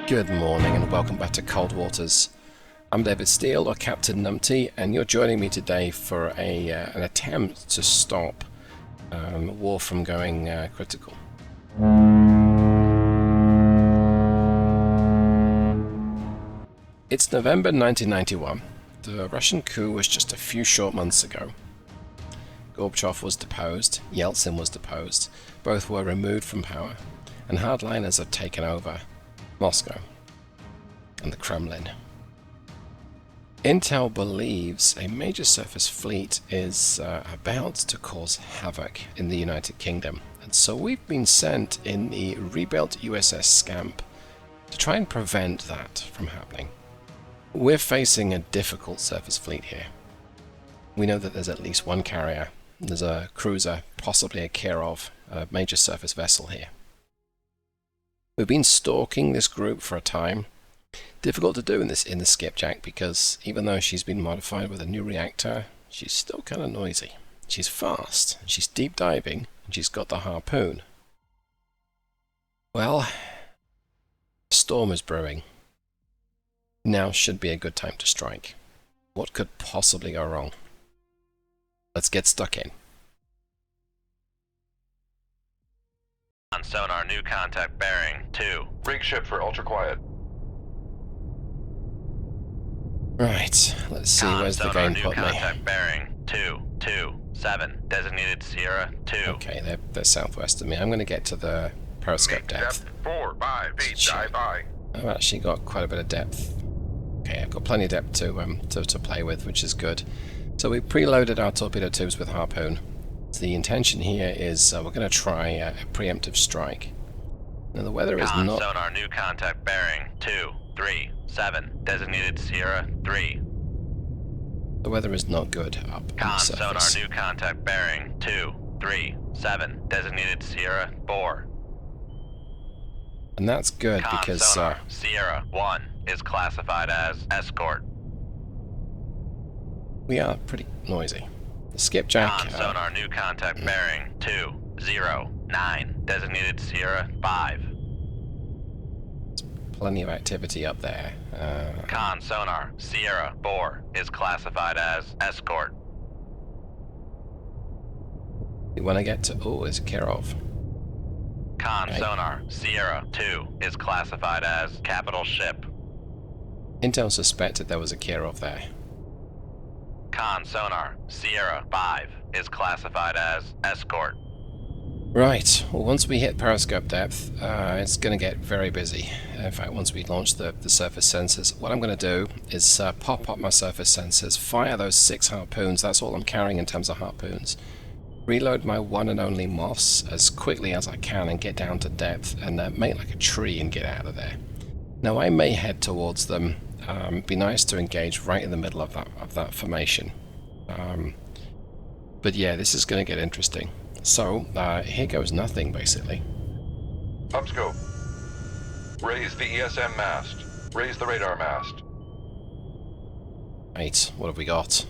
Good morning and welcome back to Cold Waters. I'm David Steele, or Captain Numpty, and you're joining me today for an attempt to stop war from going critical. It's November 1991. The Russian coup was just a few short months ago. Gorbachev was deposed, Yeltsin was deposed, both were removed from power, and hardliners have taken over Moscow and the Kremlin. Intel believes a major surface fleet is about to cause havoc in the United Kingdom, and so we've been sent in the rebuilt USS Scamp to try and prevent that from happening. We're facing a difficult surface fleet here. We know that there's at least one carrier, there's a cruiser, possibly a Kirov, a major surface vessel here. We've been stalking this group for a time. Difficult to do in the Skipjack because even though she's been modified with a new reactor, she's still kind of noisy. She's fast, she's deep diving, and she's got the harpoon. Well, a storm is brewing. Now should be a good time to strike. What could possibly go wrong? Let's get stuck in. On sonar, new contact bearing 2. Rig ship for ultra quiet. Right, let's see, where's the game put me? Contact bearing 227. Designated Sierra 2. Okay, they're southwest of me. I'm going to get to the periscope depth. 4 by feet, dive by. I've actually got quite a bit of depth. Okay, I've got plenty of depth to play with, which is good. So we preloaded our torpedo tubes with harpoon. So the intention here is we're going to try a preemptive strike. Now the weather is not... sonar, new contact bearing 237. Designated Sierra 3. The weather is not good up on the surface. Sonar, new contact bearing 237. Designated Sierra 4. And that's good because... sonar, Sierra 1 is classified as escort. We are pretty noisy. The Skipjack... sonar, new contact bearing 209. Designated Sierra 5. Plenty of activity up there. Sonar, Sierra 4 is classified as escort. We want to get to... Oh, it's a Kirov. Sonar, Sierra 2 is classified as capital ship. Intel suspected there was a Kirov there. Sonar, Sierra 5 is classified as escort. Right, well once we hit periscope depth, it's going to get very busy. In fact, once we launch the surface sensors, what I'm going to do is pop up my surface sensors, fire those 6 harpoons, that's all I'm carrying in terms of harpoons. Reload my one and only Moss as quickly as I can and get down to depth and make like a tree and get out of there. Now I may head towards them. Be nice to engage right in the middle of that formation. But yeah, this is going to get interesting. So, here goes nothing, basically. Upscope. Raise the ESM mast. Raise the radar mast. Right, what have we got?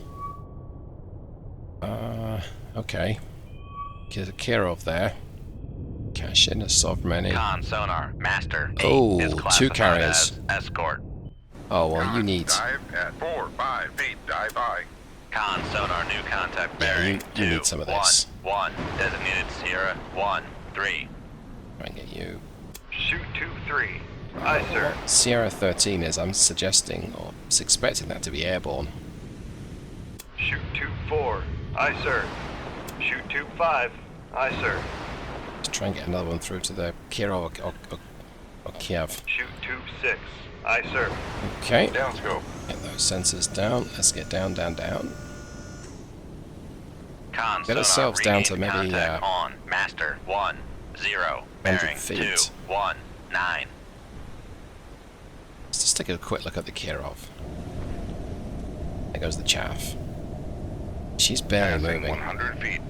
Okay. Get a Kirov there. Cash in a Sovereign. Sonar, Master 8 is 2 carriers. as escort. Oh, well, you need... Dive at 4 by feet, dive by. Sonar, new contact bearing you need some of this. 1. Designated Sierra 1 3. Try and get you... Shoot 2-3. Aye, sir. Sierra 13 is, I'm suggesting, or expecting that to be airborne. Shoot 2-4. Aye, sir. Shoot 2-5. Aye, sir. To try and get another one through to the Kirov or Kiev. Shoot 2-6. Aye, sir. Okay. Downscope. Get those sensors down. Let's get down, down, down. Get ourselves down to maybe on Master 1 0 bearing 2 1 9. Let's just take a quick look at the Kirov. There goes the chaff. She's barely moving. 100 feet.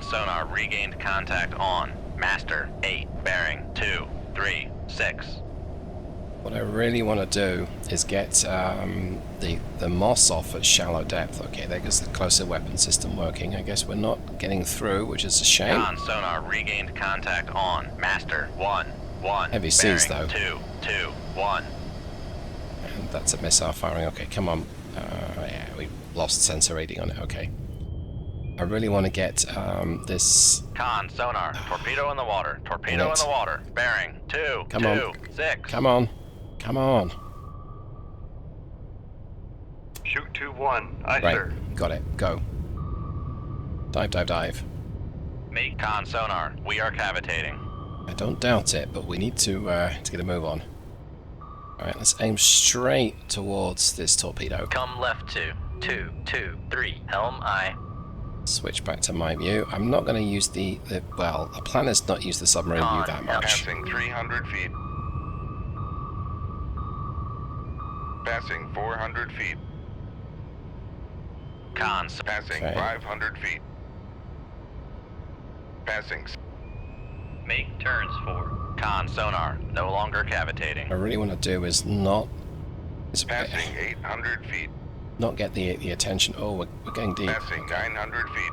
Sonar regained contact on Master 8 bearing 2 3 6. What I really want to do is get the moss off at shallow depth. Okay, there goes the closer weapon system working. I guess we're not getting through, which is a shame. Con sonar regained contact on. Master 1-1. Heavy seas, though. 2-2-1. And that's a missile firing. Okay, come on. Yeah, we lost sensor reading on it. Okay. I really want to get this... Con sonar. Torpedo in the water. Torpedo in the water. Bearing 2-2-6. Come on. Come on. Shoot 2-1. Aye, Right, sir. got it. Go. Dive, dive, dive. Make con sonar. We are cavitating. I don't doubt it, but we need to get a move on. Alright, let's aim straight towards this torpedo. Come left 2-2-2-3. Helm aye. Switch back to my view. I'm not going to use the well, the plan is not use the submarine view that much. Passing 300 feet. Passing 400 feet. Con Passing Okay. 500 feet. Passing. Make turns for. Con sonar. No longer cavitating. What I really want to do is not Passing 800 feet. not get the attention. Oh, we're going deep. Passing 900 feet.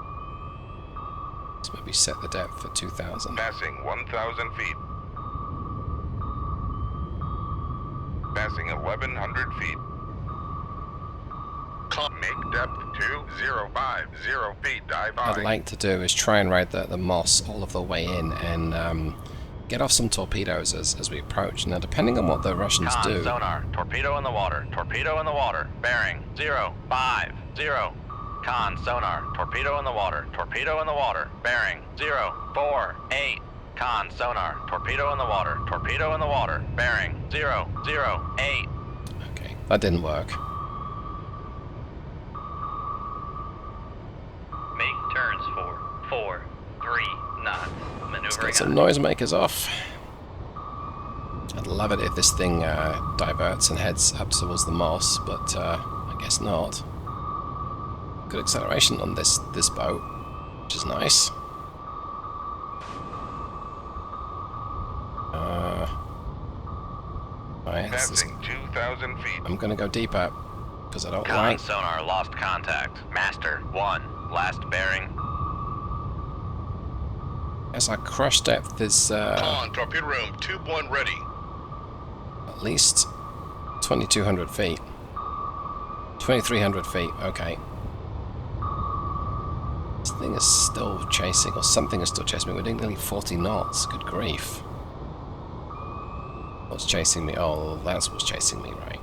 Let's maybe set the depth for 2,000. Passing 1,000 feet. Passing 1,100 feet. Make depth 2,050 feet. Dive What I'd high. like to do is try and ride the moss all of the way in and get off some torpedoes as we approach. Now, depending on what the Russians Con do, sonar. Torpedo in the water. Torpedo in the water. Bearing 050. Con sonar. Torpedo in the water. Torpedo in the water. Bearing 048. Con sonar. Torpedo in the water. Torpedo in the water. Bearing 008. okay, that didn't work. Make turns for 4-3 knots. Let's Maneuvering get some noisemakers off. I'd love it if this thing diverts and heads up towards the moss, but I guess not. Good acceleration on this boat, which is nice. Right, Passing 2,000 feet. I'm gonna go deeper because I don't Con like. sonar lost contact. Master 1. Last bearing. As our crush depth is Con, torpedo room, tube 1 ready. at least 2,200 feet. 2,300 feet. Okay. This thing is still chasing, or something is still chasing me. We're doing nearly 40 knots. Good grief. What's chasing me? Oh, that's what's chasing me, right?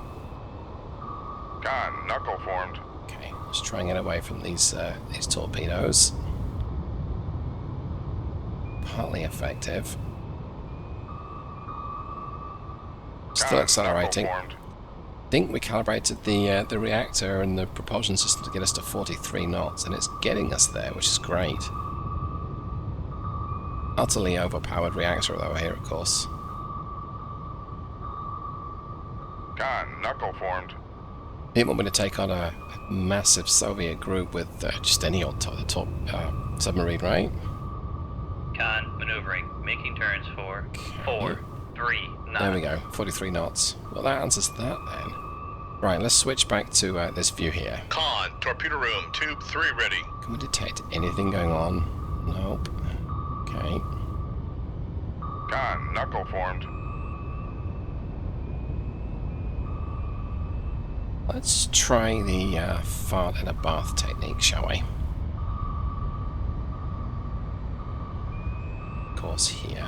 Con, knuckle formed. Okay, let's try and get away from these torpedoes. Partly effective. Still Con, accelerating. knuckle formed. I think we calibrated the reactor and the propulsion system to get us to 43 knots, and it's getting us there, which is great. Utterly overpowered reactor though here, of course. Con, knuckle formed. Didn't want me to take on a massive Soviet group with just any old submarine, right? Con maneuvering. Making turns for 4-3 knots. There we go, 43 knots. Well, that answers that then. Right, let's switch back to this view here. Con, torpedo room, tube 3 ready. Can we detect anything going on? Nope. Okay. Con, knuckle formed. Let's try the fart in a bath technique, shall we? Of course, here.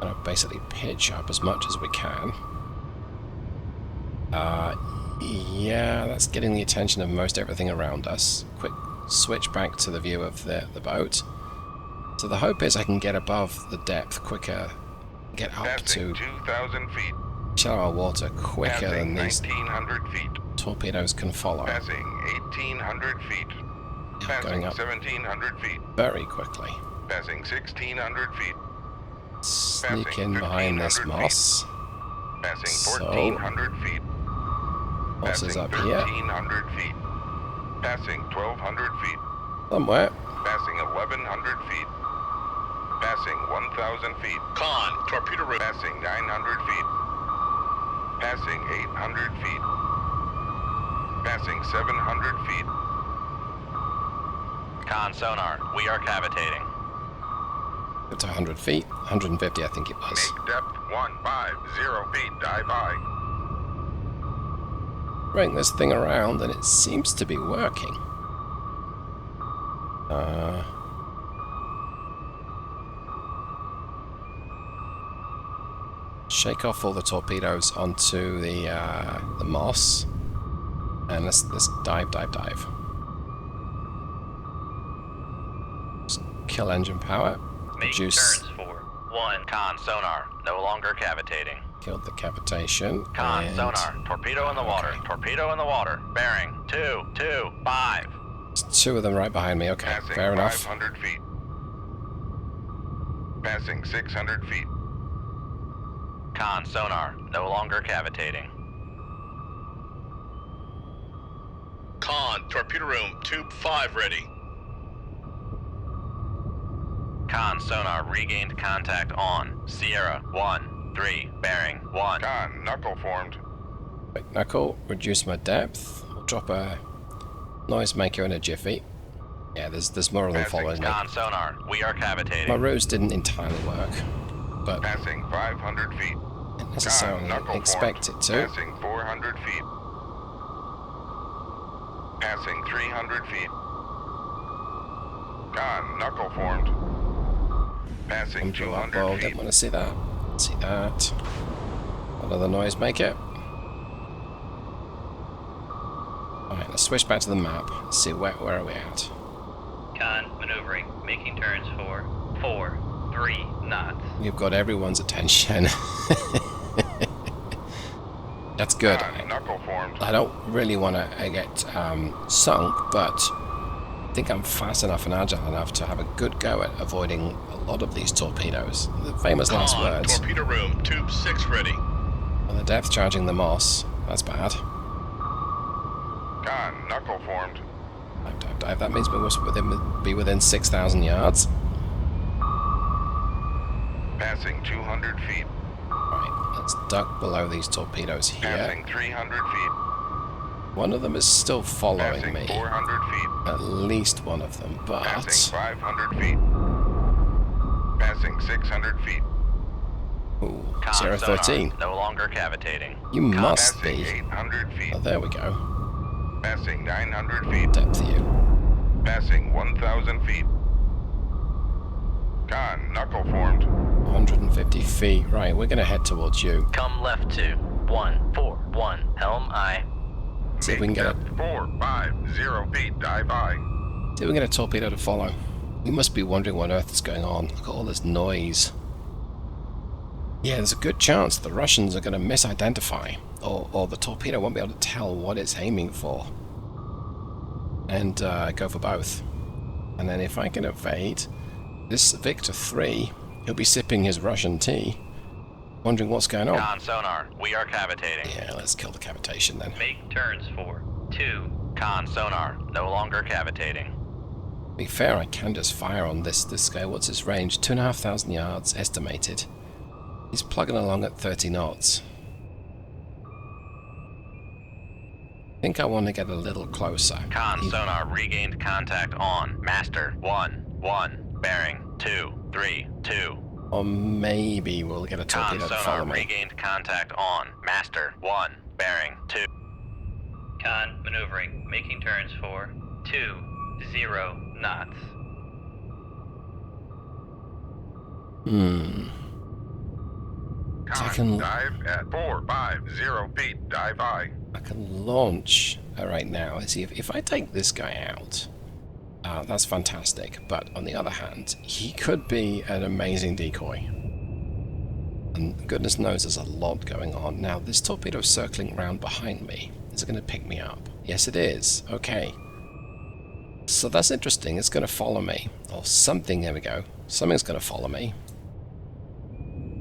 Gonna basically pitch up as much as we can. Yeah, that's getting the attention of most everything around us. Quick switch back to the view of the boat. So the hope is I can get above the depth quicker, get up Passing to 2,000 feet. shallow water quicker Passing than these 1,900 feet. torpedoes can follow. Passing 1,800 feet. Yeah, Passing going up 1,700 feet. very quickly. Passing 1,600 feet. Sneak in behind this 1,500 moss. Passing So- 1,400 feet. Moss is Passing up here 1,300 feet. Passing 1,200 feet. somewhere. Passing 1,100 feet. Passing 1,000 feet. Con, torpedo room. Passing 900 feet. Passing 800 feet. Passing 700 feet. Con sonar, we are cavitating. Up to 100 feet. 150, I think it was. Make depth 150 feet. Dive by. Bring this thing around, and it seems to be working. Shake off all the torpedoes onto the moss, and let's dive. Just kill engine power. Make Reduce. turns for 1. Con sonar, no longer cavitating. Killed the cavitation. Con and sonar, torpedo in the water. okay. Torpedo in the water. Bearing 225. There's two of them right behind me. Okay, Passing fair enough. 500 feet. Passing 600 feet. Con sonar, no longer cavitating. Con, torpedo room, tube 5 ready. Con sonar regained contact on Sierra 1-3 bearing 1. Con, knuckle formed. Right, knuckle, reduce my depth. We'll drop a noisemaker in a jiffy. Yeah, there's more of them Passing following me. Con sonar, we are My cavitating. ruse didn't entirely work, but Passing 500 feet. didn't Con, necessarily knuckle expect formed. it to. Passing 400 feet. Passing 300 feet. Con, knuckle formed. Passing Control up 200 roll, feet. didn't want to see that. See that. Another noisemaker. Alright, let's switch back to the map. Let's see where are we at. Con maneuvering, making turns for 4-3 knots. You've got everyone's attention. That's good. Con, knuckle formed. I don't really want to get sunk, but I think I'm fast enough and agile enough to have a good go at avoiding a lot of these torpedoes. The famous last Con, words. torpedo room, tube 6 ready. On the depth charging the moss. That's bad. Con, knuckle formed. Dive. That means we must be within 6,000 yards. Passing 200 feet. Right, let's duck below these torpedoes here. Passing 300 feet. One of them is still following Passing me. 400 feet. At least one of them, Passing but... 500 feet. Passing 600 feet. Ooh, Con 013. sonar, no longer cavitating. You must Passing be. 800 feet. Oh, there we go. Passing 900 feet. Depth view. Passing 1,000 feet. Con, knuckle formed. 150 feet. Right, we're going to head towards you. Come left to 141 helm I. See if we can get a, 450 feet. Dive by. see if we can get a torpedo to follow. You must be wondering what on earth is going on. Look at all this noise. Yeah, there's a good chance the Russians are going to misidentify, or the torpedo won't be able to tell what it's aiming for, and go for both. And then if I can evade this Victor 3, he'll be sipping his Russian tea, wondering what's going on. Con sonar, we are cavitating. Yeah, let's kill the cavitation then. Make turns for 2. Con sonar, no longer cavitating. To be fair, I can just fire on this guy. What's his range? 2,500 yards estimated. He's plugging along at 30 knots. I think I want to get a little closer. Con He- sonar regained contact on Master 1-1 bearing 232. Or maybe we'll get a Con torpedo to follow sonar me. regained contact on Master 1 bearing 2. Con maneuvering, making turns for 20 knots. Con, I can- dive at 450 feet. Dive by. I can launch right now. See, if I take this guy out, that's fantastic. But on the other hand, he could be an amazing decoy. And goodness knows there's a lot going on. Now, this torpedo circling around behind me, is it going to pick me up? Yes, it is. Okay. So that's interesting. It's going to follow me. Or something. There we go. Something's going to follow me.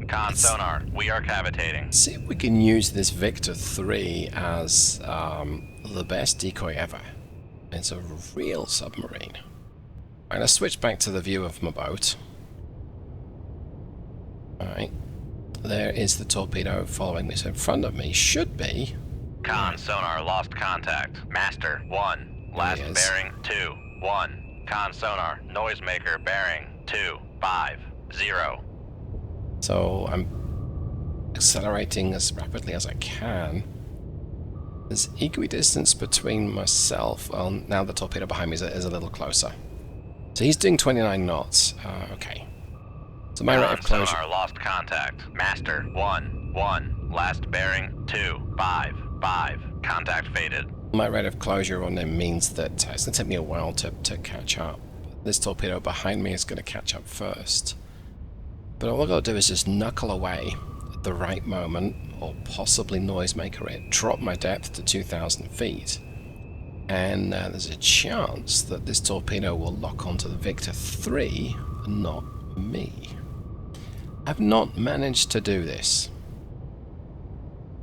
Con sonar, we are cavitating. See if we can use this Victor 3 as the best decoy ever. It's a real submarine. Alright, let's switch back to the view of my boat. Alright. there is the torpedo following me. So in front of me should be... Con sonar lost contact. Master 1. Last There he is. bearing 2 1. Con sonar noisemaker bearing 2 5 0. So I'm accelerating as rapidly as I can. There's equidistance between myself. Well, now the torpedo behind me is a little closer. So he's doing 29 knots. Okay. So my rate of closure... Sonar lost contact. Master 1 1. Last bearing 2 5 5. Contact faded. My rate of closure on him means that it's going to take me a while to catch up. This torpedo behind me is going to catch up first. But all I've got to do is just knuckle away at the right moment, or possibly noisemaker it, drop my depth to 2,000 feet, and there's a chance that this torpedo will lock onto the Victor 3 and not me. I've not managed to do this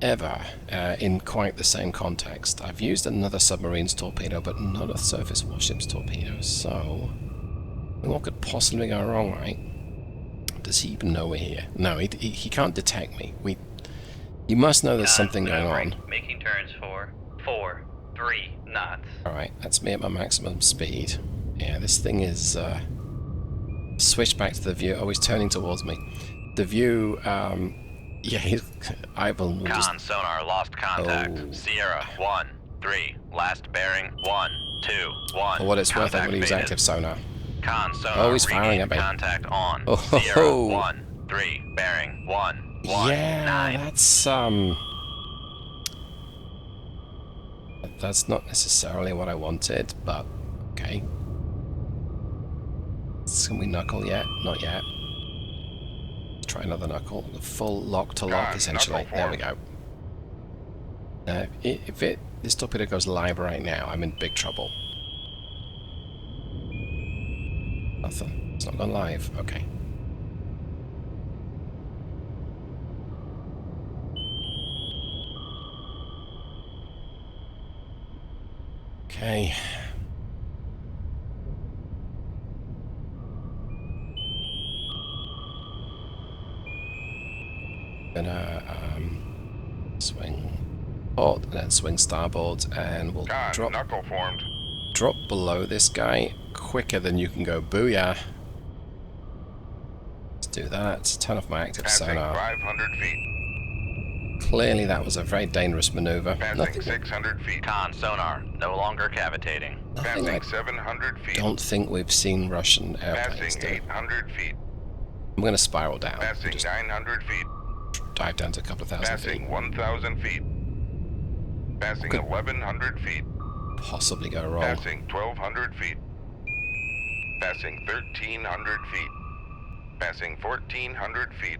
ever in quite the same context. I've used another submarine's torpedo, but not a surface warship's torpedo, so what could possibly go wrong, right? Does he even know we're here? No, he can't detect me. You must know there's something going on. Making turns for 4 3 knots. Alright, that's me at my maximum speed. Yeah, this thing is... switch back to the view. Oh, he's turning towards me. The view... yeah, I will just... Con sonar lost contact. Oh. Sierra 1 3. Last bearing 1 2 1. For what it's worth, I'm Contact going to use faded. active sonar. Con sonar Oh, he's firing regained at me. contact on. Oh, ho, Sierra ho. 1 3. Bearing 1 1 Yeah, 9. that's not necessarily what I wanted, but okay. Can we knuckle yet? Not yet. Try another knuckle. The full lock to lock, essentially. There we go. If this torpedo goes live right now, I'm in big trouble. Nothing. It's not gone live. Okay. Okay. Gonna swing port and then swing starboard, and we'll drop knuckle formed. below this guy quicker than you can go. Booyah! Let's do that. Turn off my active Passing sonar. 500 feet. Clearly, that was a very dangerous maneuver. Passing 600 feet. Con sonar no longer cavitating. Nothing I Passing 700 feet. don't think we've seen Russian airplanes Passing do. 800 feet. I'm going to spiral down. Passing Just 900 feet. dive down to a couple of thousand feet. Passing 1,000 feet. Passing Could 1,100 feet. possibly go wrong. Passing 1,200 feet. Passing 1,300 feet. Passing 1,400 feet.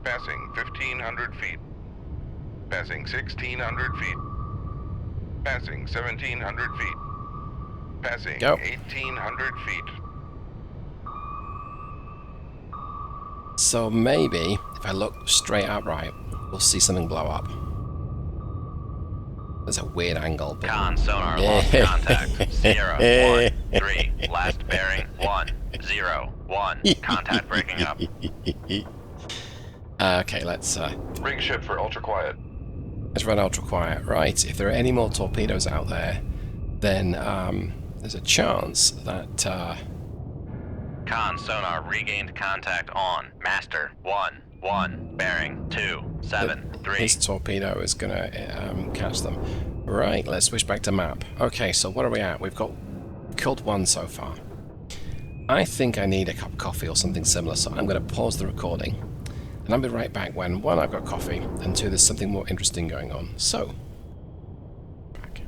Passing 1,500 feet. Passing 1,600 feet. Passing 1,700 feet. Passing Go. 1,800 feet. So maybe, if I look straight upright, we'll see something blow up. There's a weird angle. But Con sonar lost contact. Sierra 1 3. Last bearing 1 0 1. Contact breaking up. okay, let's Rig ship for ultra quiet. run ultra quiet. Right, if there are any more torpedoes out there, then there's a chance that Con sonar regained contact on. Master 1 1. Bearing 2 7 3. this torpedo is going to catch them. Right, let's switch back to map. Okay, so what are we at? We've killed one so far. I think I need a cup of coffee or something similar, so I'm going to pause the recording. And I'll be right back when, one, I've got coffee, and two, there's something more interesting going on. So, back.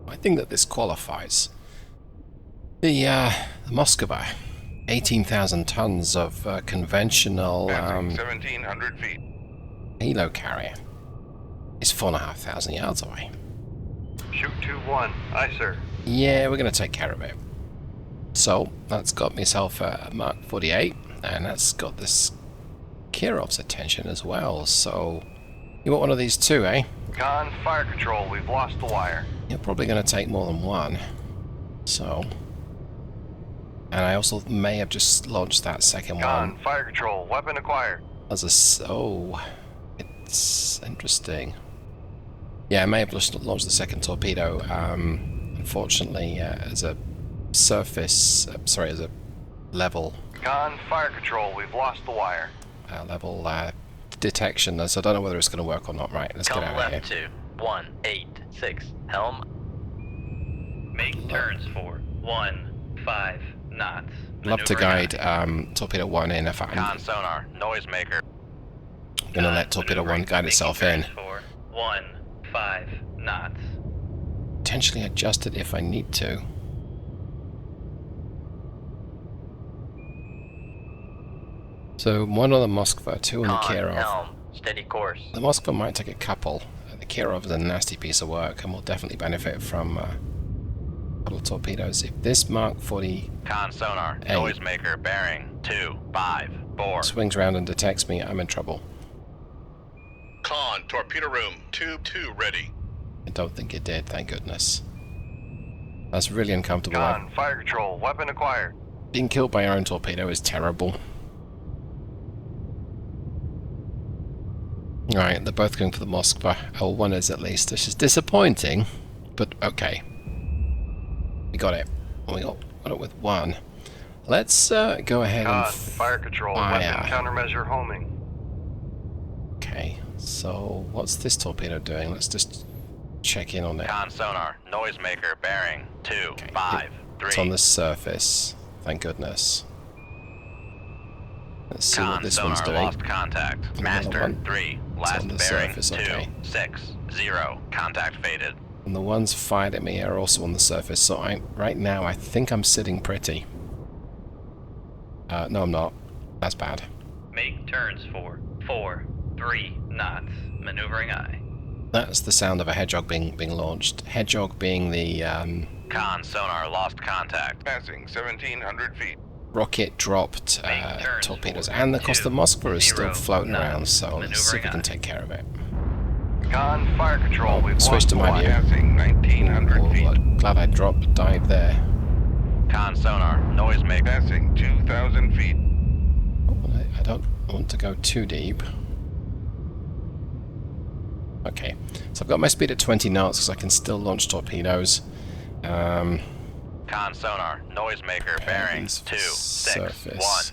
I think that this qualifies. The Moskva, 18,000 tons of conventional Passing 1,700 feet. helo carrier. It's 4,500 yards away. Shoot 2-1. Aye, sir. Yeah, we're going to take care of it. So, that's got myself a Mark 48, and that's got this Kirov's attention as well. So, you want one of these too, eh? Con, fire control. We've lost the wire. You're probably going to take more than one. So, And I also may have just launched that second Con, one fire control, weapon acquired. as a... Oh, it's interesting. Yeah, I may have just launched the second torpedo, unfortunately, as a surface... sorry, as a level... Con, fire control, we've lost the wire. level detection, so I don't know whether it's going to work or not. Right, let's Come get out of here. left to 186. Helm. Make turns for 15 knots. Love to Maneuvering guide aye. Torpedo 1 in. If I'm Con sonar, noisemaker. going to let Torpedo 1 Maneuvering, guide making itself in. turns for 15 knots. Potentially adjust it if I need to. So one on the Moskva, two on the Con, Kirov. helm, steady course. The Moskva might take a couple. The Kirov is a nasty piece of work and will definitely benefit from a couple of torpedoes. If this Mark 40 Con sonar, Hey. noisemaker, bearing 254. swings around and detects me, I'm in trouble. Con, torpedo room, tube 2 ready. I don't think it did, thank goodness. That's really uncomfortable. Con, fire control, weapon acquired. Being killed by our own torpedo is terrible. Alright, they're both going for the Moskva. Oh, one is at least. This is disappointing, but okay. We got it. We got it with one. Let's go ahead Con, and fire control, fire. weapon countermeasure homing. Okay, so what's this torpedo doing? Let's just check in on it. Con sonar, noisemaker, bearing 253. It's on the surface. Thank goodness. Let's see what Con this sonar, one's doing. lost contact. Another Master one. 3, on last the bearing surface, okay. 260. Contact faded. And the ones fired at me are also on the surface, so right now I think I'm sitting pretty. No, I'm not. That's bad. Make turns for 3 knots. Maneuvering aye. That's the sound of a Hedgehog being launched. Hedgehog being the Con sonar, lost contact. Passing 1,700 feet. rocket dropped Make turns torpedoes. for And of course the 2, Moskva is still 0 floating knots. around, so let's see if we Maneuvering can aye. take care of it. Con, fire control, we've Switch lost to the my wire. view. Passing 1,900 feet. I'm glad I dropped dive there. Con sonar, noisemaker. Passing 2,000 feet. I don't want to go too deep. Okay, so I've got my speed at 20 knots because I can still launch torpedoes. Con sonar, noisemaker, bearing These 261. surface.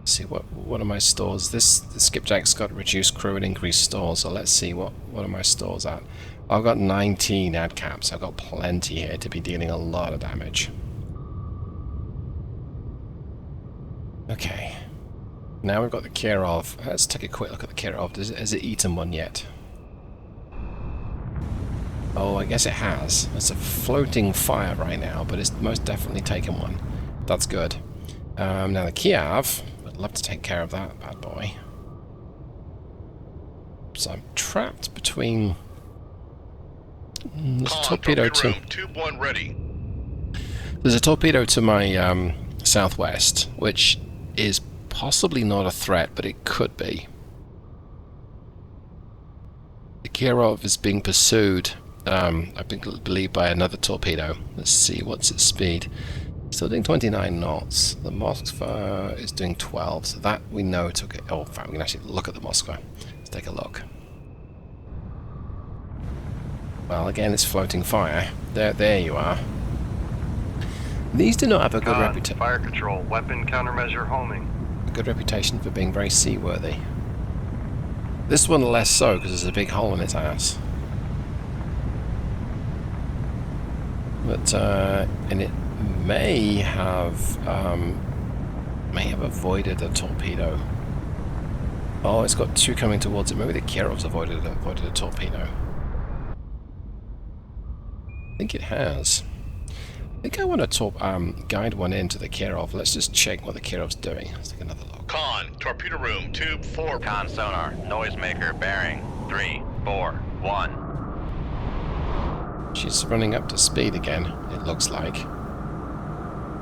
See what are my stores? The Skipjack's got reduced crew and increased stores, so let's see what are my stores at. I've got 19 ad caps. I've got plenty here to be dealing a lot of damage. Okay. Now we've got the Kirov. Let's take a quick look at the Kirov. Has it eaten one yet? Oh, I guess it has. It's a floating fire right now, but it's most definitely taken one. That's good. Now the Kiev, I'd love to take care of that bad boy. So I'm trapped between... There's a Con, torpedo to... room, tube 1 ready. There's a torpedo to my southwest, which is possibly not a threat, but it could be. The Kirov is being pursued, I believe, by another torpedo. Let's see, what's its speed? Still doing 29 knots. The Moskva is doing 12, so that we know took it. Oh, in fact, we can actually look at the Moskva. Let's take a look. Well, again, it's floating fire. There you are. These do not have a good Con, reputation. fire control, weapon countermeasure homing. A good reputation for being very seaworthy. This one less so because there's a big hole in its ass. But and it may have avoided a torpedo. Oh, it's got two coming towards it. Maybe the Kirov's avoided a torpedo. I think it has. I think I want to guide one into the Kirov. Let's just check what the Kirov's doing. Let's take another look. Con, torpedo room, tube 4. Con sonar, noisemaker, bearing 341. She's running up to speed again, it looks like.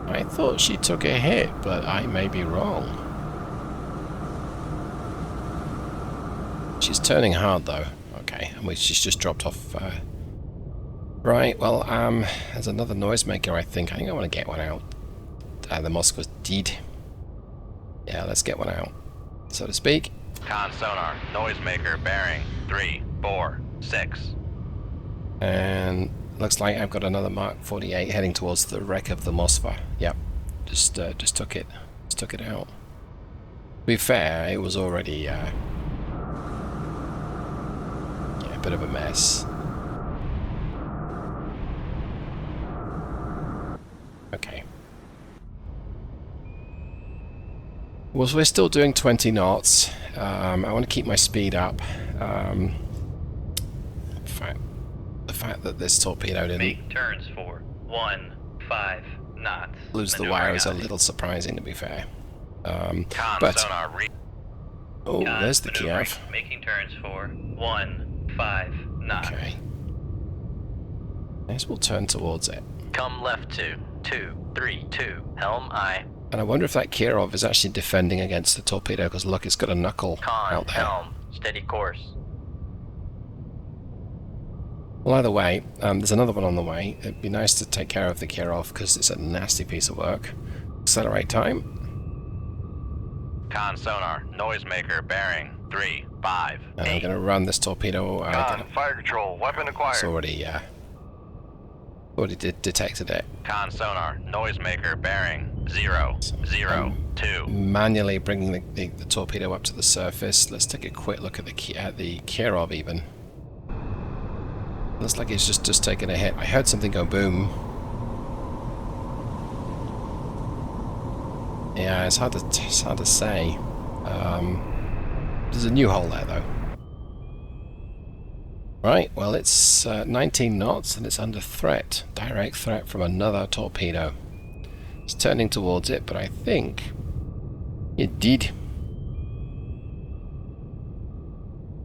I thought she took a hit, but I may be wrong. She's turning hard though. Okay, and she's just dropped off. Right, well, there's another noisemaker, I think. I want to get one out. the Moskva's dead. Yeah, let's get one out, so to speak. Con sonar, noisemaker, bearing 346. And looks like I've got another Mark 48 heading towards the wreck of the Moskva. Yep, just took it out. To be fair, it was already yeah, a bit of a mess. Okay. Well, so we're still doing 20 knots. I want to keep my speed up. The fact that this torpedo didn't Make turns for 15 knots. lose the Maneuvering wire is a out. little surprising, to be fair. Con But sonar, oh, Con there's the maneuvering, Kiev. Making turns for 15 knots. Okay. Yes, we'll turn towards it. come left to 232, helm aye. And I wonder if that Kirov is actually defending against the torpedo, because look, it's got a knuckle Con, out there. helm, steady course. Well, either way, there's another one on the way. It'd be nice to take care of the Kirov, because it's a nasty piece of work. Accelerate time. Con sonar, noisemaker, bearing 358. And I'm going to run this torpedo. Con, fire control, weapon acquired. It's already detected it. Con sonar, noisemaker, bearing 002. Manually bringing the torpedo up to the surface. Let's take a quick look at the Kirov even. Looks like it's just taken a hit. I heard something go boom. Yeah, it's hard to say. There's a new hole there though. Right, well it's 19 knots and it's under threat. Direct threat from another torpedo. It's turning towards it, but I think it did.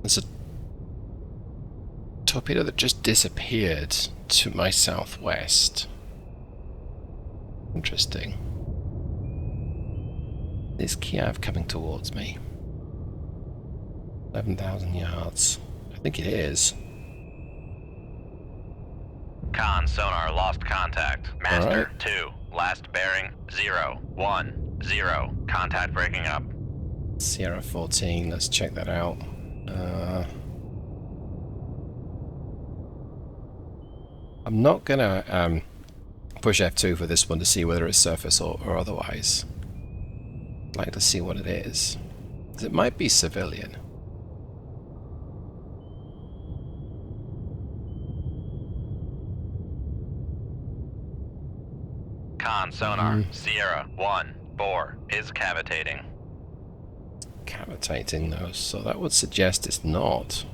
There's a torpedo that just disappeared to my southwest. Interesting. Is Kiev coming towards me? 11,000 yards. I think it is. Con sonar, lost contact. Master Alright. 2, last bearing 010. Contact breaking up. Sierra 14, let's check that out. I'm not gonna push F2 for this one to see whether it's surface or otherwise. I'd like to see what it is. It might be civilian. Con sonar, Sierra 1-4 is cavitating. Cavitating though, so that would suggest it's not.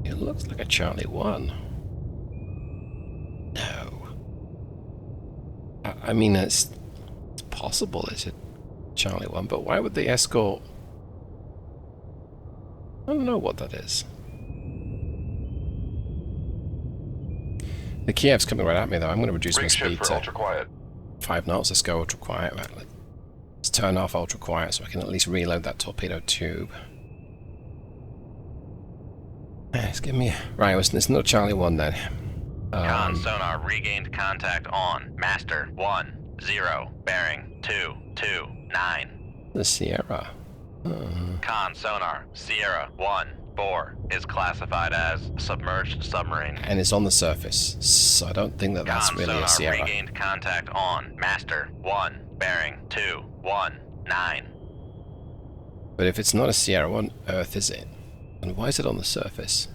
It looks like a Charlie 1. No. I mean, it's possible it's a Charlie 1, but why would they escort? I don't know what that is. The Kiev's coming right at me though. I'm going to reduce my Rig shift speed for to ultra quiet. 5 knots. Let's go ultra quiet. Right, let's turn off ultra quiet so I can at least reload that torpedo tube. It's giving me... Right, it's not Charlie 1 then. Con sonar, regained contact on. Master 10, bearing 229. The Sierra. Con sonar, Sierra 1-4 is classified as submerged submarine. And it's on the surface, so I don't think that that's Con really a sonar, Sierra. regained contact on. Master 1, bearing 219. But if it's not a Sierra, what on earth is it? And why is it on the surface?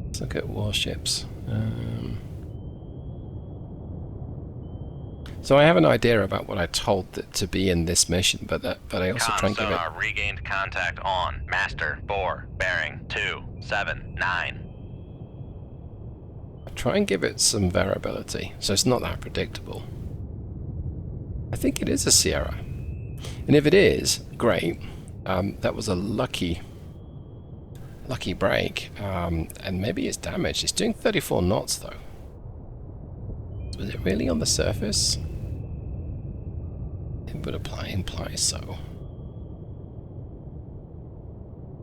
Let's look at warships. So I have an idea about what I told it to be in this mission, but I also try Con and give it... sonar, regained contact on. Master 4, bearing 279. Try and give it some variability, so it's not that predictable. I think it is a Sierra. And if it is, great. That was a lucky break. And maybe it's damaged. It's doing 34 knots though. Was it really on the surface? It would imply so.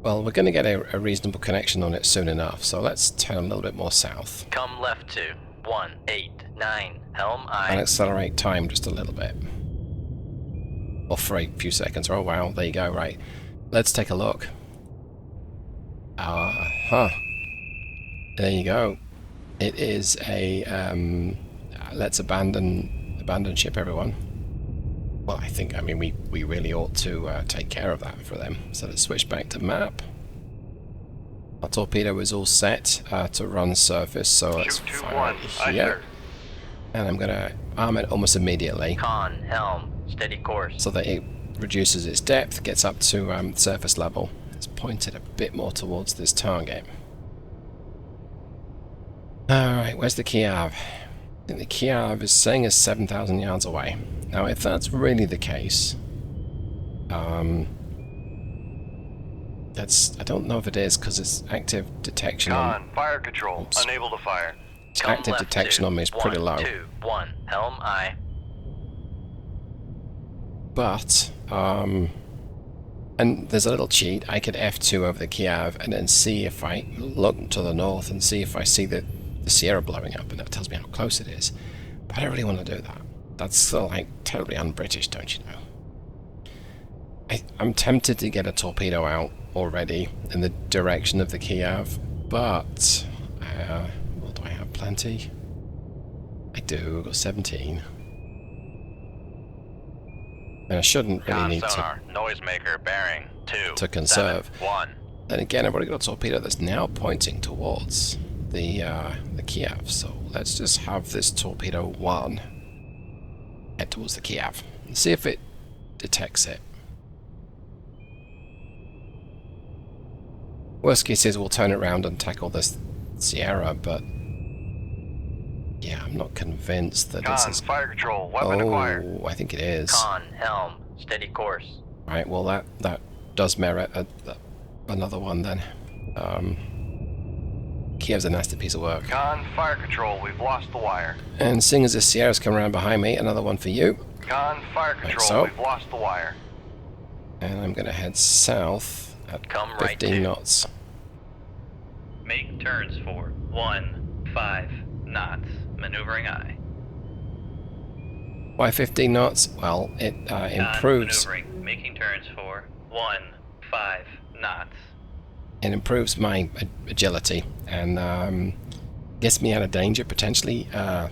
Well, we're going to get a reasonable connection on it soon enough, so let's turn a little bit more south. Come left to 189, helm And aye. accelerate time just a little bit. Or for a few seconds. Oh wow, there you go, right. Let's take a look. There you go. It is a let's abandon ship, everyone. Well, I mean we really ought to take care of that for them. So let's switch back to map. Our torpedo is all set to run surface, so let's Shoot fire 2-1. it Aye, here. sir. And I'm gonna arm it almost immediately, Con, helm, steady course. so that it reduces its depth, gets up to surface level. It's pointed a bit more towards this target. Alright, where's the Kiev? I think the Kiev is saying is 7,000 yards away. Now, if that's really the case, I don't know if it is, because it's active detection on... Con, fire control. Oops. Unable to fire. Come Active left detection two, on me is pretty low. 121, helm aye. But, and there's a little cheat. I could F2 over the Kiev and then see if I look to the north and see if I see the Sierra blowing up, and that tells me how close it is. But I don't really want to do that. That's still like terribly un-British, don't you know? I'm tempted to get a torpedo out already in the direction of the Kiev, but well, do I have plenty? I do. I've got 17. And I shouldn't really Con need sonar, noisemaker bearing 2 to conserve. 1. Then again, I've already got a torpedo that's now pointing towards the Kiev, so let's just have this torpedo 1 head towards the Kiev and see if it detects it. Worst case is we'll turn it around and tackle this Sierra, but yeah, I'm not convinced that Con, it's... fire control. Weapon acquired. Oh, I think it is. Con, helm, steady course. Right, well that does merit another one then. Kiev's a nasty piece of work. Con, fire control. We've lost the wire. And seeing as the Sierra's come around behind me, another one for you. Con, fire control. so. We've lost the wire. And I'm going to head south at Come right 15 to. knots. Make turns for 15 knots, maneuvering aye. Why 15 knots? Well, it improves. Maneuvering, making turns for 15 knots. It improves my agility and gets me out of danger potentially a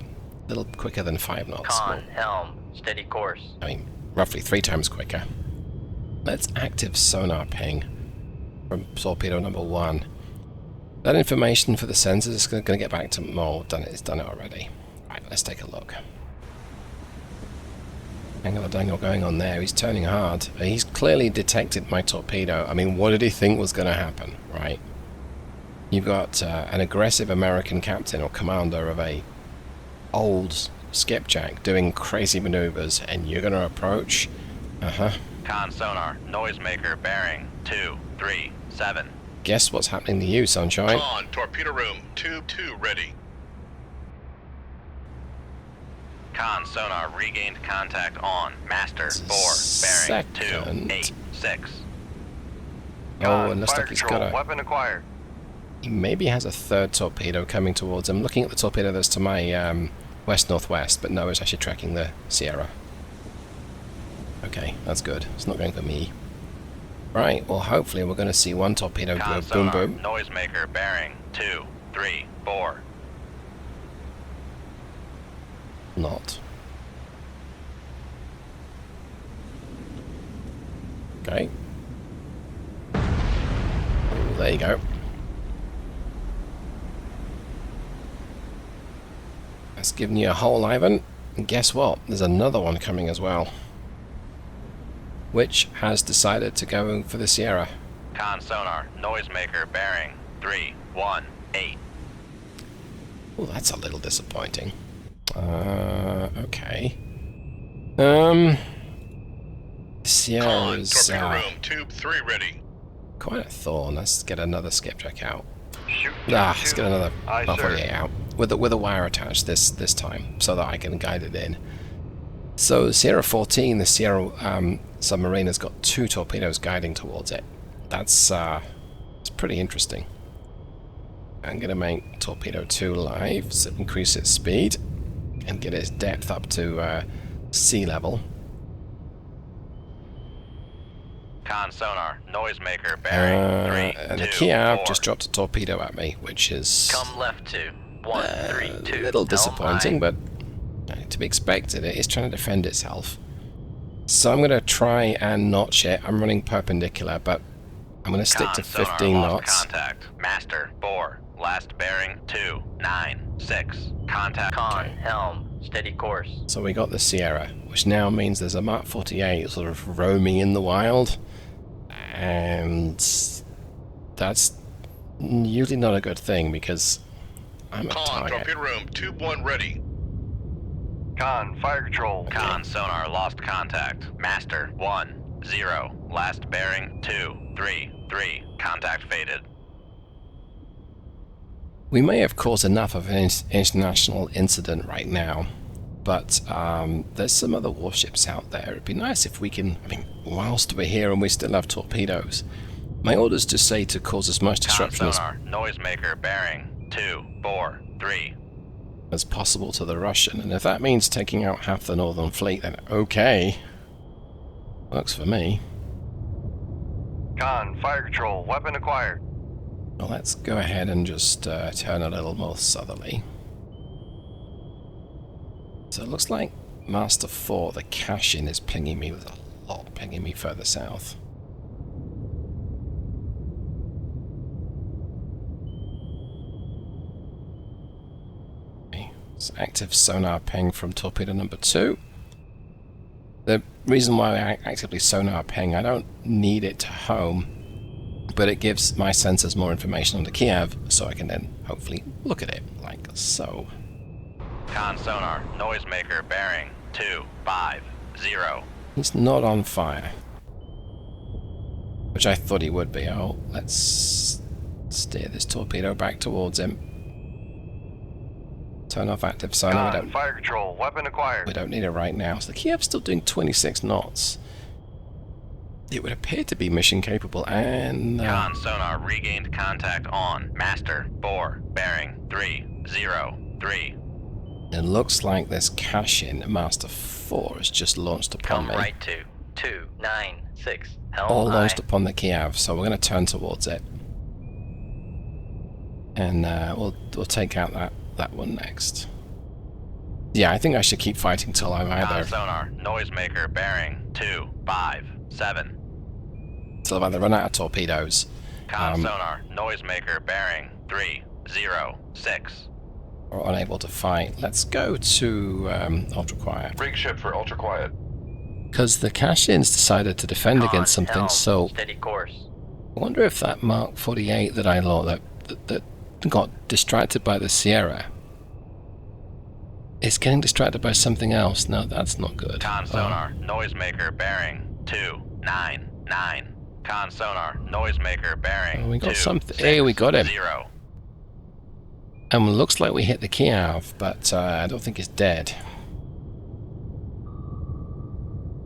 little quicker than 5 knots. Con, helm, steady course. I mean, roughly 3 times quicker. Let's active sonar ping from torpedo number 1. That information for the sensors is going to get back to Mo. It's done it already. Right, let's take a look. Dangle going on there. He's turning hard. He's clearly detected my torpedo. I mean, what did he think was going to happen, right? You've got an aggressive American captain or commander of a old skipjack doing crazy maneuvers, and you're going to approach? Con sonar, noisemaker bearing 237. Guess what's happening to you, sunshine? Con, torpedo room, tube 2 ready. Con sonar regained contact on master 4 bearing 286. Oh, Con, and looks fire like he's control. got a... Weapon acquired. He maybe has a third torpedo coming towards him. Looking at the torpedo that's to my west-northwest, but no, it's actually tracking the Sierra. Okay, that's good. It's not going for me. Right, well, hopefully we're going to see one torpedo go Con boom sonar, boom. noisemaker bearing 234. Not. Okay. Oh, there you go. That's given you a hole, Ivan. And guess what? There's another one coming as well, which has decided to go for the Sierra. Con sonar, noisemaker bearing 318. Oh, that's a little disappointing. Okay. Sierra Con, is torpedo room, tube 3 ready. quite a thorn. Let's get another skipjack out. Shoot. Let's get another Aye, sir. 48 out with a wire attached this time, so that I can guide it in. So Sierra 14, the Sierra submarine, has got 2 torpedoes guiding towards it. That's it's pretty interesting. I'm going to make Torpedo 2 live, so increase its speed and get its depth up to sea level. Con sonar, noisemaker, bearing 3, And the 2, Kiev 4. just dropped a torpedo at me, which is Come left to 132. a little disappointing, helm but to be expected. It is trying to defend itself. So I'm going to try and notch it. I'm running perpendicular, but I'm going to stick to 15 knots. Contact. Master 4. Last bearing 296. Contact. Con, helm, steady course. So we got the Sierra, which now means there's a Mark 48 sort of roaming in the wild, and that's usually not a good thing because I'm a Con, target. torpedo room, tube 1 ready. Con, fire control. Con sonar lost contact. Master 1 0. Last bearing 233. Contact faded. We may have caused enough of an international incident right now, but there's some other warships out there. It'd be nice if we can, I mean, whilst we're here and we still have torpedoes, my orders just say to cause as much disruption Con sonar, noisemaker bearing 243. as possible to the Russian, and if that means taking out half the Northern Fleet, then okay. Works for me. Con, fire control. Weapon acquired. Well, let's go ahead and just turn a little more southerly. So it looks like Master 4, the cash-in, is pinging me with a lot, pinging me further south. Okay, so active sonar ping from torpedo number 2. The reason why I actively sonar ping, I don't need it to home, but it gives my sensors more information on the Kiev, so I can then hopefully look at it, like so. Con sonar, noisemaker bearing 250. He's not on fire, which I thought he would be. Oh, let's steer this torpedo back towards him. Turn off active sonar. Con, fire control. Weapon acquired. We don't need it right now. So the Kiev's still doing 26 knots. It would appear to be mission capable, and Con sonar regained contact on Master 4 bearing 303. it looks like this cash-in Master 4 has just launched upon Come me. right to 296. Helm All high. launched upon the Kiev, so we're going to turn towards it. And we'll take out that one next. Yeah, I think I should keep fighting till I'm Con either sonar, noisemaker bearing 257. till I've either run out of torpedoes Con sonar, noisemaker bearing 306. or unable to fight. Let's go to ultra quiet, Rig ship for ultra quiet. because the cash-ins decided to defend Con, against something. helm, So steady course. I wonder if that Mark 48 that I lost that got distracted by the Sierra is getting distracted by something else. No, that's not good. Con sonar, noisemaker bearing 299. Con sonar, noisemaker bearing Oh, we got something. Hey, we got him. 260. And it looks like we hit the Kiev, but I don't think it's dead.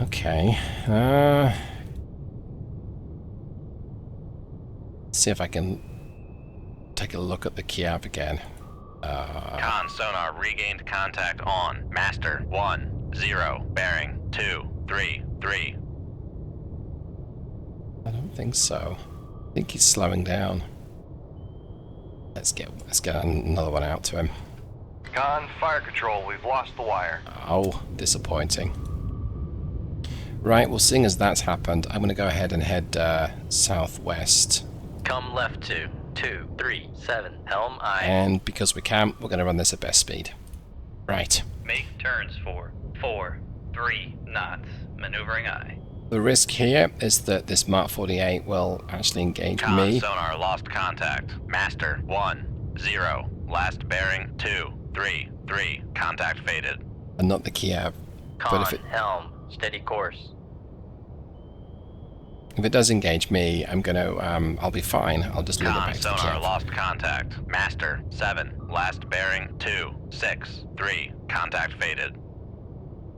Okay. See if I can take a look at the Kiev again. Con sonar regained contact on Master 10 bearing 233. I don't think so. I think he's slowing down. Let's get another one out to him. Con, fire control. We've lost the wire. Oh, disappointing. Right, well, seeing as that's happened, I'm going to go ahead and head southwest. Come left to 237. Helm aye. And because we can, we're going to run this at best speed. Right. Make turns for 4-3 knots. Maneuvering aye. The risk here is that this Mark 48 will actually engage Con me. sonar lost contact. Master 10. Last bearing 233. Contact faded. And not the Kiev. Con, if it- helm, steady course. If it does engage me, I'm going to, I'll be fine. I'll just move it Con back to the sonar Kiev. lost contact. Master 7. Last bearing 263. Contact faded.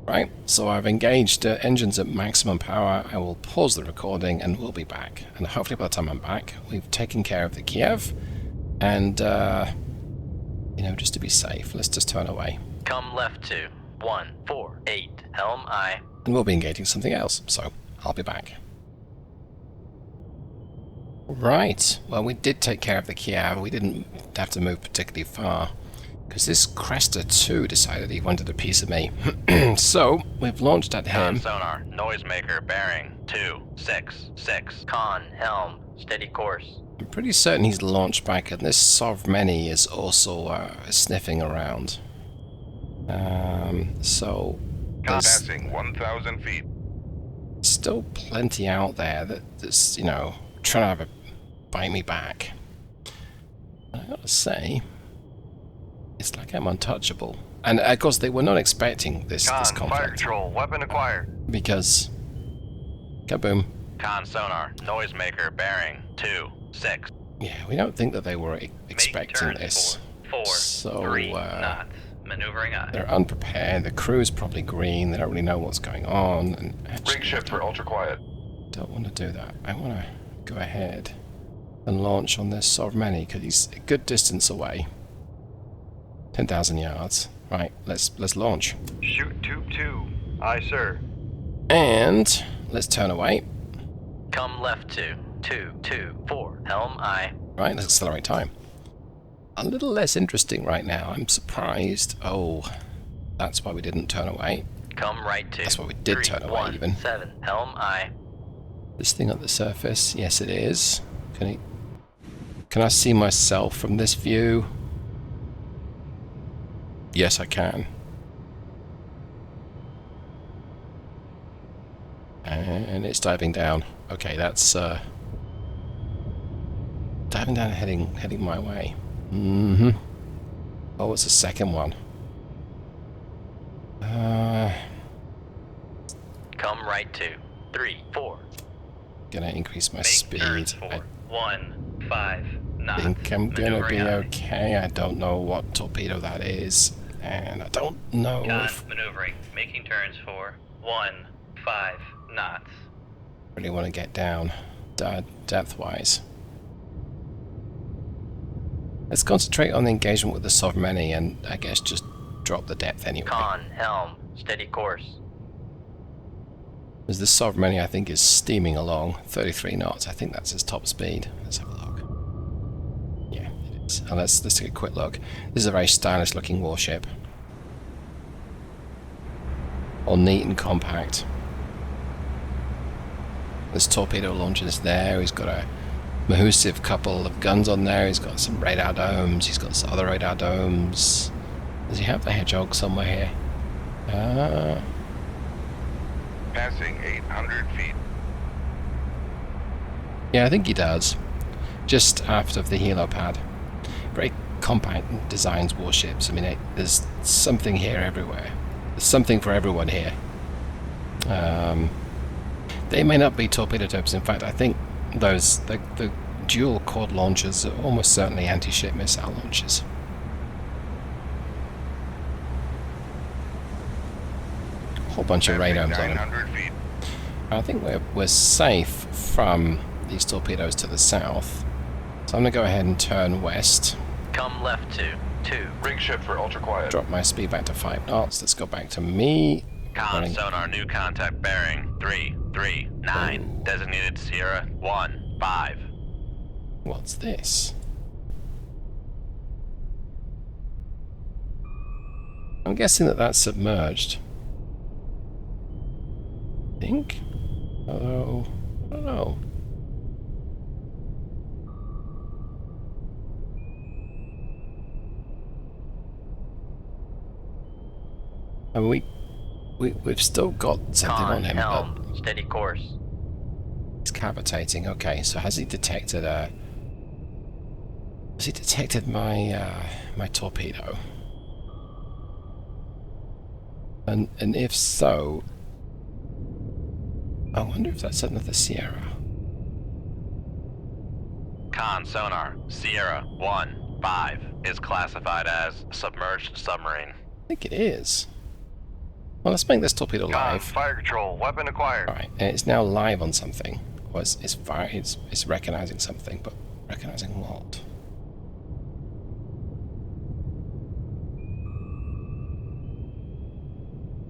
Right, so I've engaged engines at maximum power. I will pause the recording and we'll be back. And hopefully by the time I'm back, we've taken care of the Kiev And, you know, just to be safe, let's just turn away. Come left to 148. Helm aye. And we'll be engaging something else, so I'll be back. Right, well, we did take care of the Kiev. We didn't have to move particularly far, because this Cresta 2 decided he wanted a piece of me. So, we've launched at Con him. sonar, noisemaker, bearing 266. Con, helm, steady course. I'm pretty certain he's launched back, and this Sovmeni is also sniffing around. So, there's Passing 1,000 feet. still plenty out there that's, you know, trying to have a bite me back. I gotta say, it's like I'm untouchable. And of course, they were not expecting this Con, fire conflict, control, weapon acquired. because kaboom. Con sonar, noisemaker, bearing 26. Yeah, we don't think that they were Make expecting turns this. for 4, So, 3 knots. Maneuvering aye. they're unprepared. The crew's probably green. They don't really know what's going on. And actually, Rig shift for ultra quiet. don't want to do that. I want to go ahead and launch on this Sovmeni because he's a good distance away. 10,000 yards. Right, let's launch. Shoot tube 2. Aye, sir. And let's turn away. Come left to 224. Helm aye. Right, let's accelerate time. A little less interesting right now. I'm surprised. Oh, that's why we didn't turn away. Come right to That's why we did turn away, even. 317. Helm aye. This thing at the surface. Yes, it is. Can I see myself from this view? Yes, I can. And it's diving down. Okay, that's diving down, heading my way. Mm-hmm. Oh, what's the second one? Come right to 34. Gonna increase my Make speed. turns for I 15 knots. think I'm gonna be Maneuvering aye. okay. I don't know what torpedo that is, and I don't know Con, if maneuvering. Making turns for 15 knots. I really want to get down depth-wise. Let's concentrate on the engagement with the Sovmeni and I guess just drop the depth anyway. Con, helm, steady course. As the Sovmeni I think is steaming along, 33 knots. I think that's his top speed. Let's have a look. Yeah, it is. And let's take a quick look. This is a very stylish looking warship. All neat and compact. This torpedo launcher is there. He's got a massive couple of guns on there. He's got some radar domes. He's got some other radar domes. Does he have the Hedgehog somewhere here? Passing 800 feet. Yeah, I think he does. Just aft of the helipad. Very compact designs warships. I mean, there's something here everywhere. There's something for everyone here. They may not be torpedo tubes. In fact, I think the dual quad launchers are almost certainly anti-ship missile launchers. Whole bunch of Passing radomes on them. 900 feet. I think we're safe from these torpedoes to the south. So I'm going to go ahead and turn west. Come left to 2. Rig shift for ultra quiet. Drop my speed back to 5 knots. Let's go back to me. Con Running. sonar, new contact, bearing 339. Designated Sierra 15. What's this? I'm guessing that's submerged. I think? Although, I don't know. I mean, we've still got something Con, on him, helm, but steady course. he's cavitating. Okay, so has he detected my torpedo? And if so, I wonder if that's another Sierra. Con sonar, Sierra 15 is classified as submerged submarine. I think it is. Well, let's make this torpedo Con, live. fire control, weapon acquired. Alright, and it's now live on something. Well, it's recognizing something, but recognizing what?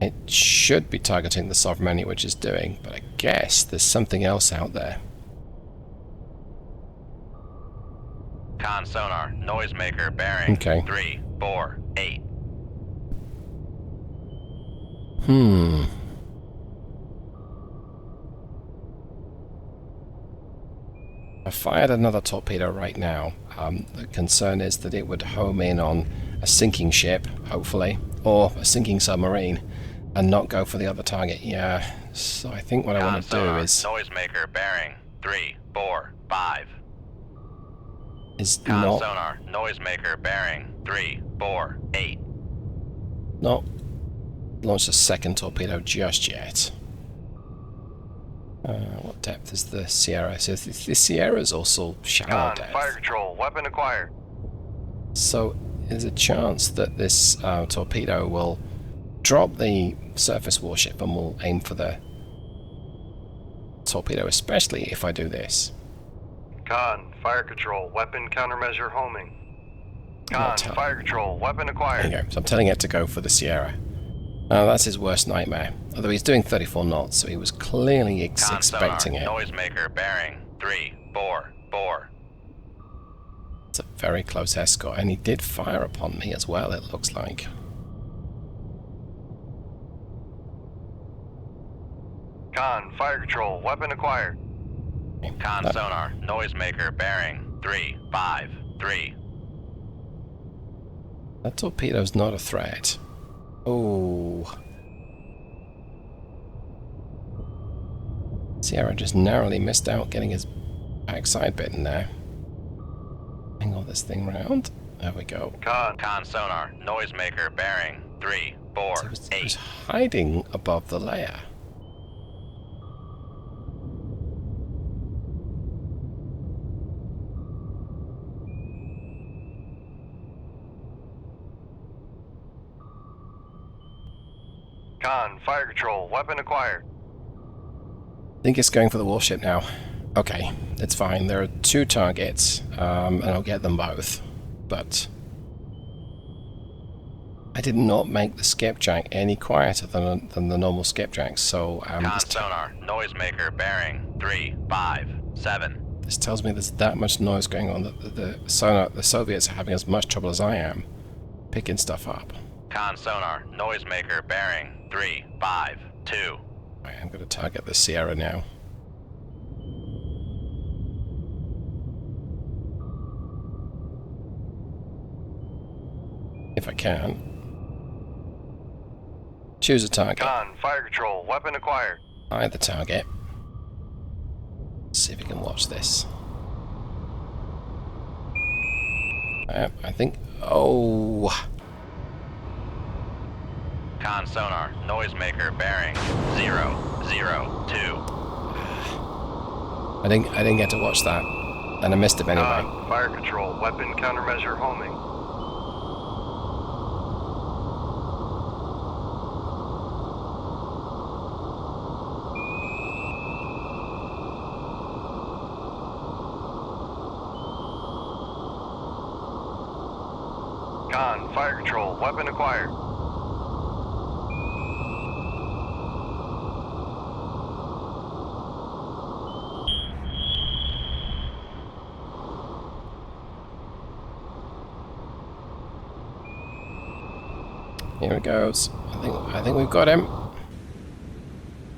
It should be targeting the sovereign menu, which it's doing, but I guess there's something else out there. Con sonar, noisemaker, bearing. Okay. 3, 4, 8. I fired another torpedo right now. The concern is that it would home in on a sinking ship, hopefully, or a sinking submarine, and not go for the other target. Yeah, so I think what I want to do is noisemaker, bearing. 3, 4, 5. not sonar, noisemaker, bearing. 3, 4, 8. not launch a second torpedo just yet. What depth is the Sierra? So the Sierra is also shallow depth. Fire control, weapon acquired. So there's a chance that this torpedo will drop the surface warship and will aim for the torpedo, especially if I do this. Con, fire control, weapon countermeasure homing. Con, fire control, weapon acquired. There you go. So I'm telling it to go for the Sierra. That's his worst nightmare. Although he's doing 34 knots, so he was clearly expecting it. Noisemaker, bearing. 3, 4, 4. It's a very close escort, and he did fire upon me as well, it looks like. Con, fire control, weapon acquired. Con sonar, noisemaker, bearing. 3, 5, 3. That torpedo's not a threat. Oh. Sierra just narrowly missed out getting his backside bitten there. Angle this thing round. There we go. Con sonar, noisemaker, bearing. 3, 4, So it 8. was hiding above the layer. Con, fire control, weapon acquired. I think it's going for the warship now. Okay, it's fine. There are 2 targets, and I'll get them both. But I did not make the Skipjack any quieter than the normal Skipjack, so Con sonar, noisemaker, bearing. 3, 5, 7. this tells me there's that much noise going on that the Soviets are having as much trouble as I am picking stuff up. Con sonar, noisemaker, bearing. 3, 5, 2. Right, I'm going to target the Sierra now. If I can. Choose a target. Con, fire control, weapon acquired. Eye the target. See if we can watch this. I think... Oh! Con sonar, noisemaker, bearing. 0, 0, 2. I didn't get to watch that. And I missed him anyway. Con, fire control, weapon countermeasure homing. Con, fire control, weapon acquired. Here it goes. I think we've got him.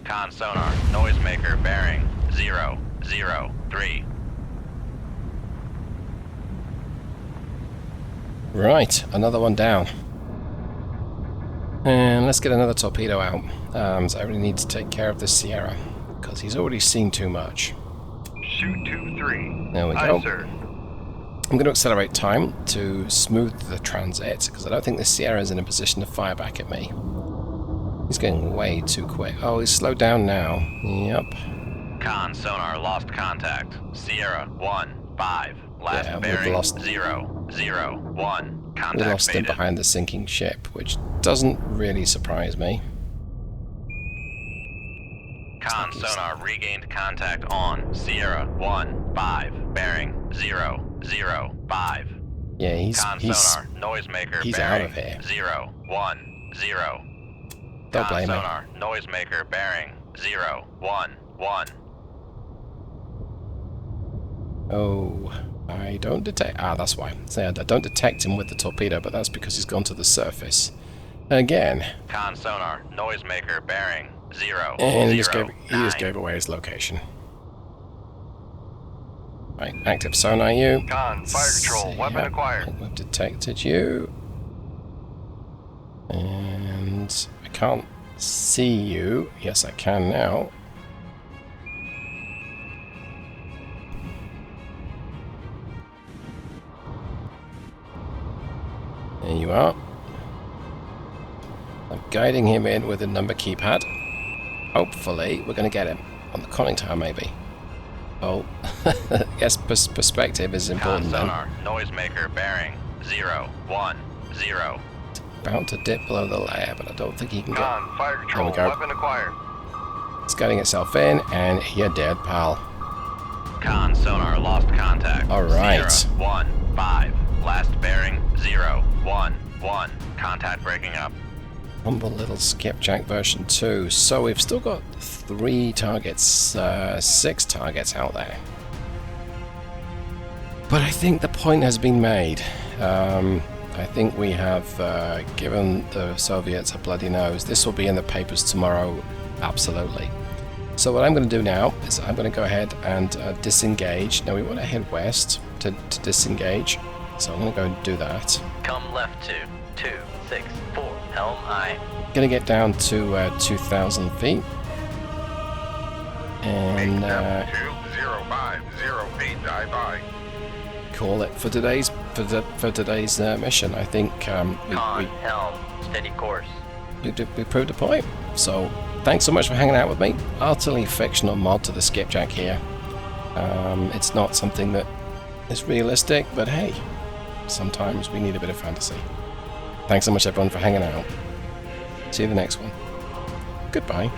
Con sonar, noisemaker, bearing. 0, 0, 3. Right, another one down. And let's get another torpedo out. So I really need to take care of this Sierra, because he's already seen too much. Shoot 2-3. There we Aye, go. sir. I'm going to accelerate time to smooth the transit, because I don't think the Sierra is in a position to fire back at me. He's going way too quick. Oh, he's slowed down now. Yep. Con sonar, lost contact. Sierra, 1, 5. Last Yeah, we've bearing. lost- 0, 0, 1. We Contact lost him faded. behind the sinking ship, which doesn't really surprise me. Con Like he's- sonar, regained contact on. Sierra, 1, 5. Bearing. 0, 0, 5. Yeah, he's Con sonar, noisemaker, he's bearing. out of here. 0, 1, 0. Don't Con blame me. sonar, noisemaker bearing 0, 1, 1. Oh, I don't detect... Ah, that's why. So I don't detect him with the torpedo, but that's because he's gone to the surface. Again. Con sonar, noisemaker bearing 0, And he 0, just 9. gave away his location. Right, active sonar you. Con, fire control, weapon Yeah, acquired. we've detected you. And I can't see you. Yes, I can now. There you are. I'm guiding him in with a number keypad. Hopefully, we're going to get him. On the conning tower, maybe. Oh, yes, perspective is Con important then. sonar, noisemaker bearing 0, 1, 0. Bound to dip below the layer, but I don't think he can get... Con, fire control, go. weapon acquired. It's getting itself in, and you're dead, pal. Con sonar, lost contact. All right. 0, 1, 5. Last bearing 0, 1, 1. Contact breaking up. Humble little Skipjack version 2. So we've still got 3 targets, 6 targets out there. But I think the point has been made. I think we have given the Soviets a bloody nose. This will be in the papers tomorrow, absolutely. So what I'm going to do now is I'm going to go ahead and disengage. Now we want to head west to disengage. So I'm going to go and do that. Come left to 264 helm aye. Going to get down to 2,000 feet. And 2050 die by. call it for today's mission. I think Con, helm, steady course. we proved a point. So thanks so much for hanging out with me. Utterly fictional mod to the Skipjack here. It's not something that is realistic, but hey, sometimes we need a bit of fantasy. Thanks so much everyone for hanging out. See you the next one. Goodbye.